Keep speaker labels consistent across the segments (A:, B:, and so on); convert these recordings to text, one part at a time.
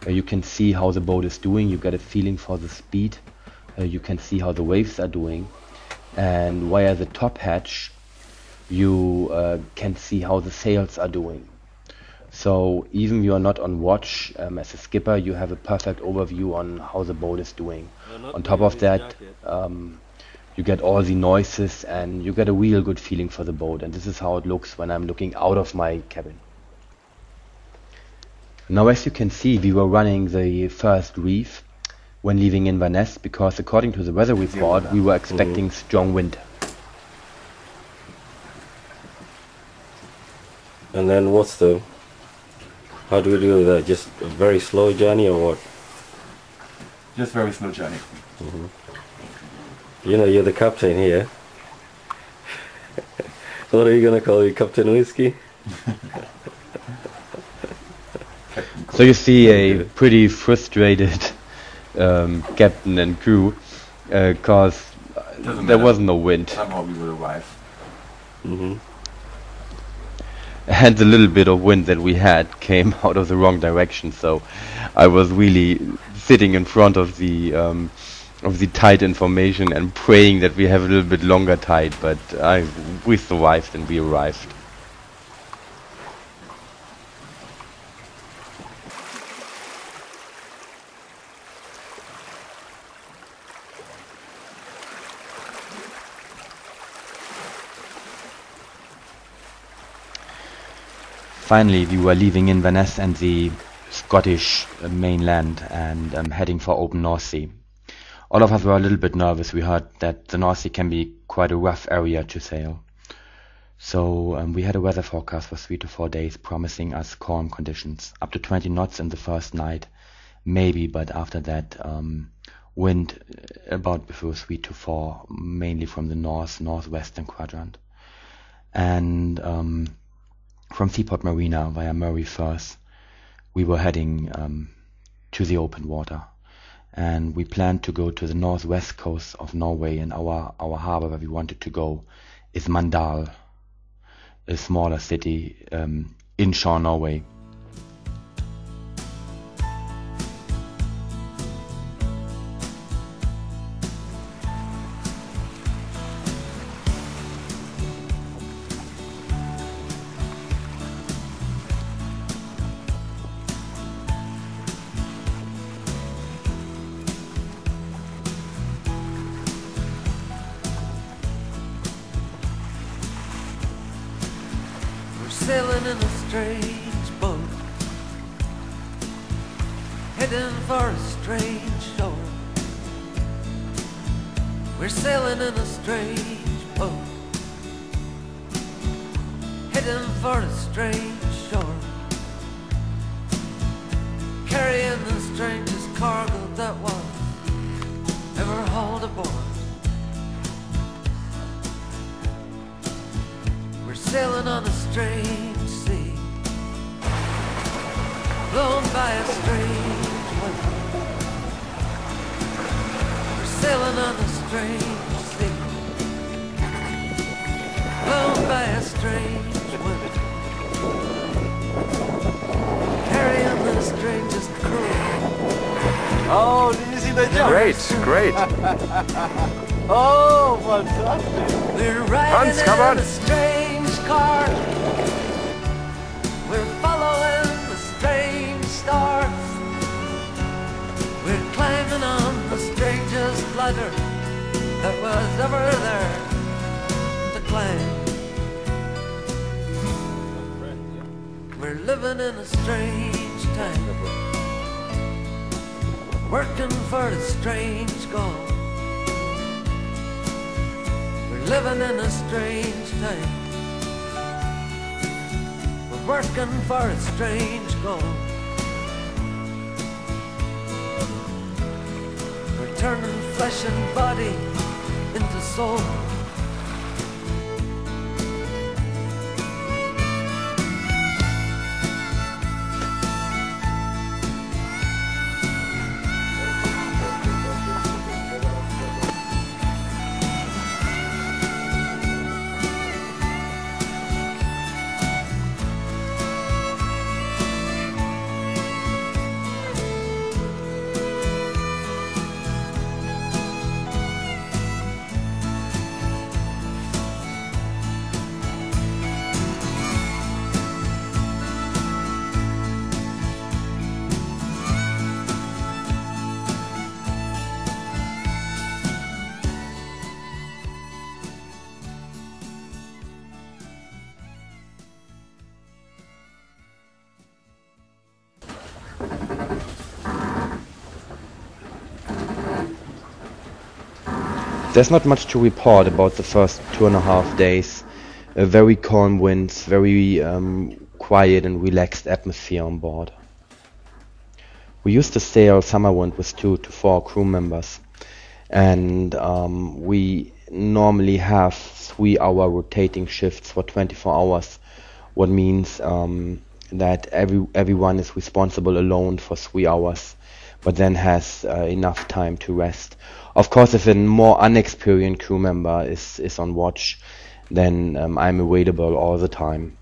A: You can see how the boat is doing, you get a feeling for the speed, you can see how the waves are doing, and via the top hatch you can see how the sails are doing. So even if you are not on watch as a skipper, you have a perfect overview on how the boat is doing. On top of that, you get all the noises and you get a real good feeling for the boat, and this is how it looks when I'm looking out of my cabin. Now, as you can see, we were running the first reef when leaving Inverness because according to the weather report we were expecting strong wind.
B: And then how do we do that? Just a very slow journey or what?
C: Just very slow journey.
B: You know, you're the captain here. What are you gonna call you, Captain Whiskey?
A: So you see a pretty frustrated captain and crew because there was no wind.
C: Somehow we will arrive.
A: And the little bit of wind that we had came out of the wrong direction, so I was really sitting in front of the tide information and praying that we have a little bit longer tide, but we survived and we arrived. Finally, we were leaving Inverness and the Scottish mainland and heading for open North Sea. All of us were a little bit nervous. We heard that the North Sea can be quite a rough area to sail. So we had a weather forecast for 3 to 4 days promising us calm conditions, up to 20 knots in the first night, maybe, but after that wind about between 3 to 4, mainly from the northwestern quadrant. And from Seaport Marina via Murray Firth, we were heading to the open water, and we planned to go to the northwest coast of Norway, and our harbor where we wanted to go is Mandal, a smaller city inshore Norway.
D: Sailing in a strange boat, heading for a strange shore. We're sailing in a strange boat, heading for a strange shore, carrying the strangest cargo that was ever hauled aboard. We're sailing on a strange sea, blown by a strange wind. We're sailing on a strange sea, blown by a strange wind, carrying the strangest crew.
C: Oh, did you see that jump?
E: Great.
C: Oh, fantastic.
D: We're riding
E: Hans, come on.
D: in a strange car. We're following the strange stars. We're climbing on the strangest ladder that was ever there to climb. We're living in a strange time, working for a strange goal. We're living in a strange time, we're working for a strange goal. We're turning flesh and body into soul.
A: There's not much to report about the first 2.5 days. Very calm winds, very quiet and relaxed atmosphere on board. We used to sail Summerwind with 2 to 4 crew members, and we normally have 3-hour rotating shifts for 24 hours, what means that everyone is responsible alone for 3 hours, but then has enough time to rest. Of course, if a more unexperienced crew member is on watch, then I'm available all the time.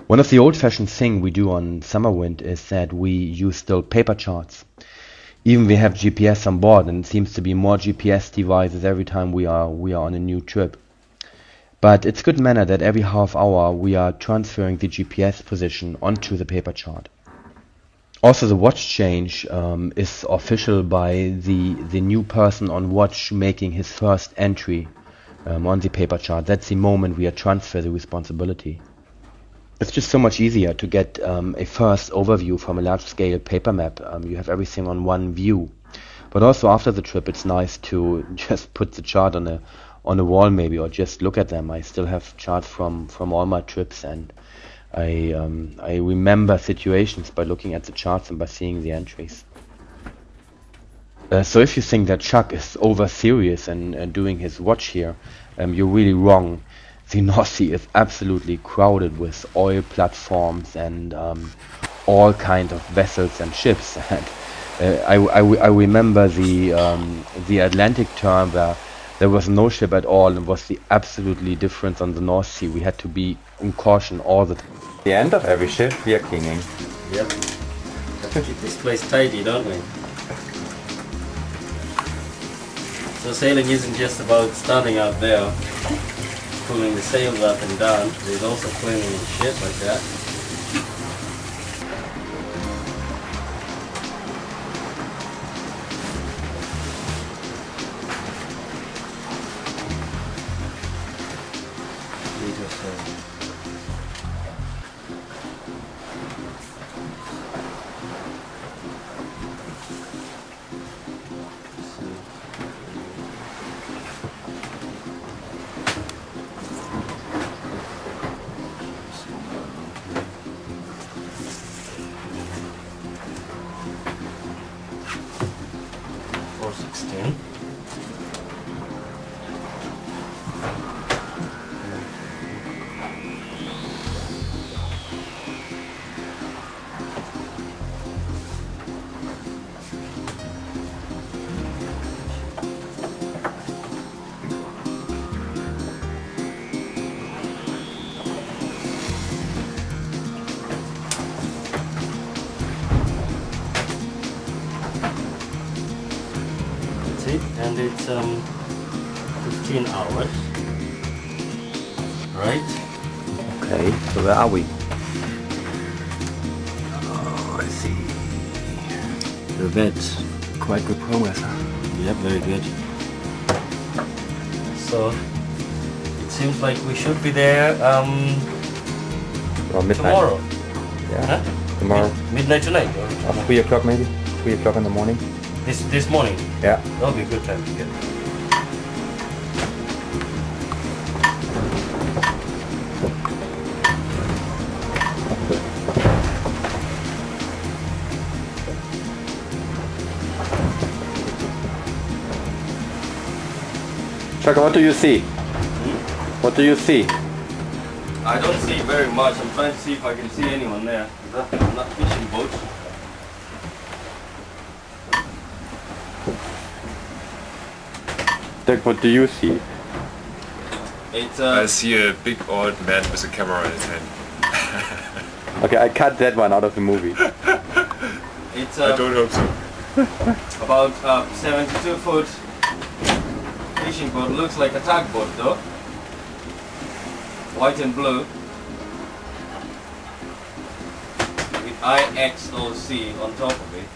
A: One of the old-fashioned things we do on Summerwind is that we use still paper charts. Even we have GPS on board, and it seems to be more GPS devices every time we are on a new trip. But it's good manner that every half hour we are transferring the GPS position onto the paper chart. Also, the watch change is official by the new person on watch making his first entry on the paper chart. That's the moment we are transfer the responsibility. It's just so much easier to get a first overview from a large-scale paper map. You have everything on one view. But also after the trip, it's nice to just put the chart on a wall maybe, or just look at them. I still have charts from all my trips, and I remember situations by looking at the charts and by seeing the entries. So if you think that Chuck is over serious and doing his watch here, you're really wrong. The North Sea is absolutely crowded with oil platforms and all kind of vessels and ships. And I remember the Atlantic term where there was no ship at all, and was the absolutely difference on the North Sea. We had to be in caution all the time.
C: The end of every shift we are cleaning.
B: Yep. Keep this place tidy, don't we? So sailing isn't just about standing out there, pulling the sails up and down. There's also cleaning the ship like that. And it's 15 hours, right?
C: Okay, so where are we? Oh, I see.
B: The vet.
C: Quite good progress, huh?
B: Yep, very good. So it seems like we should be there
C: Around midnight.
B: tomorrow.
C: Yeah.
B: Huh?
C: Tomorrow.
B: Midnight tonight.
C: At 3 o'clock maybe? 3 o'clock in the morning?
B: This morning.
C: Yeah.
B: That'll be a good time to get.
C: Chaka, what do you see? What do you see?
B: I don't see very much. I'm trying to see if I can see anyone there. I'm not fishing boats.
C: Doug, what do you see?
B: It's
E: I see a big old man with a camera in his hand.
C: Okay, I cut that one out of the movie.
B: it's
E: I don't hope so.
B: about 72-foot fishing boat. Looks like a tugboat though. White and blue. With IXOC on top of it.